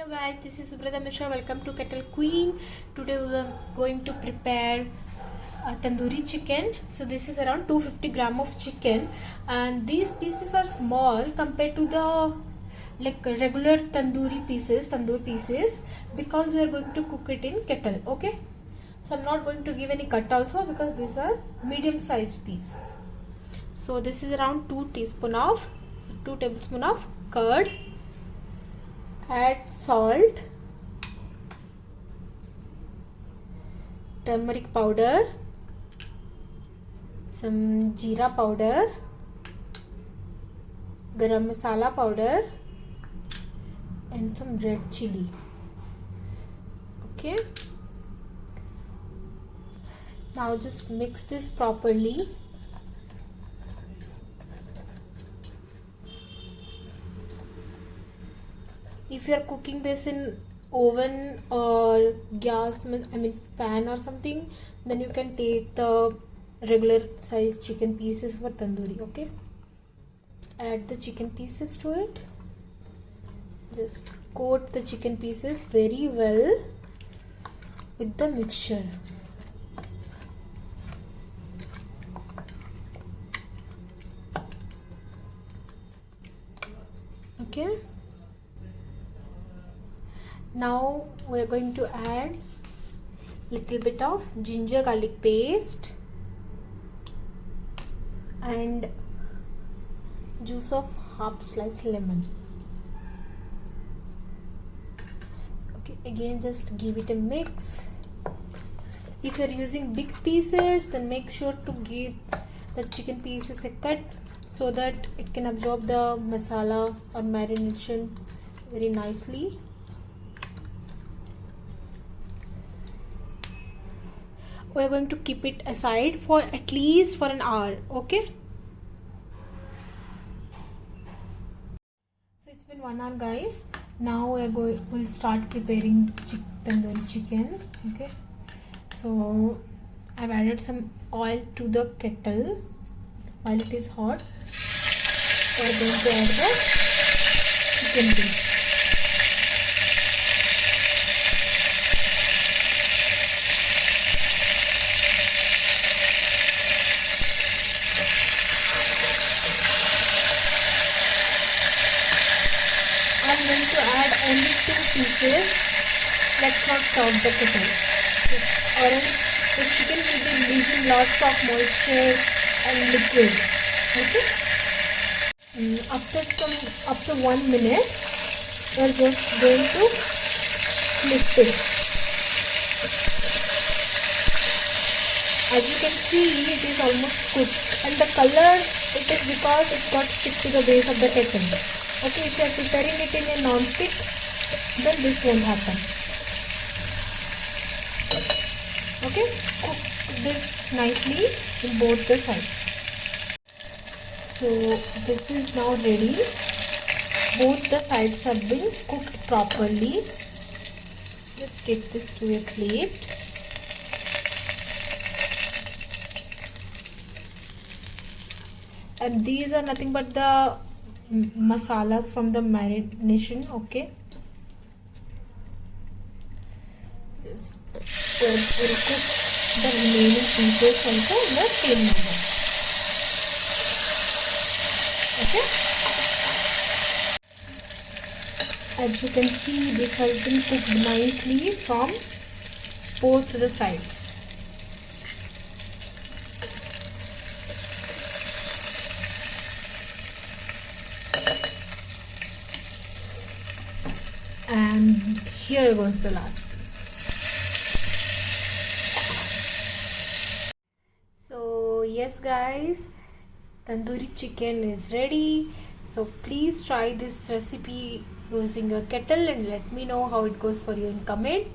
Hello guys, this is Subrata Mishra. Welcome to Kettle Queen. Today we are going to prepare tandoori chicken. So this is around 250 gram of chicken, and these pieces are small compared to the regular tandoor pieces, because we are going to cook it in kettle. Okay, so I'm not going to give any cut also because these are medium sized pieces. So this is around 2 tablespoon of curd. Add salt, turmeric powder, some jeera powder, garam masala powder, and some red chili. Okay, now just mix this properly. If you are cooking this in oven or gas, pan or something, then you can take the regular size chicken pieces for tandoori. Okay, add the chicken pieces to it. Just coat the chicken pieces very well with the mixture. Okay, now we are going to add little bit of ginger garlic paste and juice of half sliced lemon. Okay, again just give it a mix. If you are using big pieces, then make sure to give the chicken pieces a cut so that it can absorb the masala or marination very nicely. We are going to keep it aside for at least for an hour. Okay, so it's been 1 hour guys. Now we'll start preparing tandoori chicken. Okay, so I've added some oil to the kettle. While it is hot, we're going to add the chicken piece. I'm going to add only 2 pieces. Let's not stop the kettle, or else the chicken will be releasing lots of moisture and liquid. Okay. After 1 minute, we're just going to flip it. As you can see, it is almost cooked, and the color, it is because it got stick to the base of the kettle. Okay, if you are preparing it in a non-stick, then this won't happen. Okay, cook this nicely in both the sides. So this is now ready. Both the sides have been cooked properly. Just take this to a plate. And these are nothing but the masalas from the marination. Okay, just we'll cook the remaining pieces also in the same manner. Okay, as you can see, this has been cooked nicely from both the sides. And here goes the last piece. So yes guys, tandoori chicken is ready. So please try this recipe using your kettle and let me know how it goes for you in comment.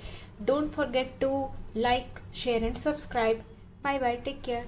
Don't forget to like, share and subscribe. Bye bye, take care.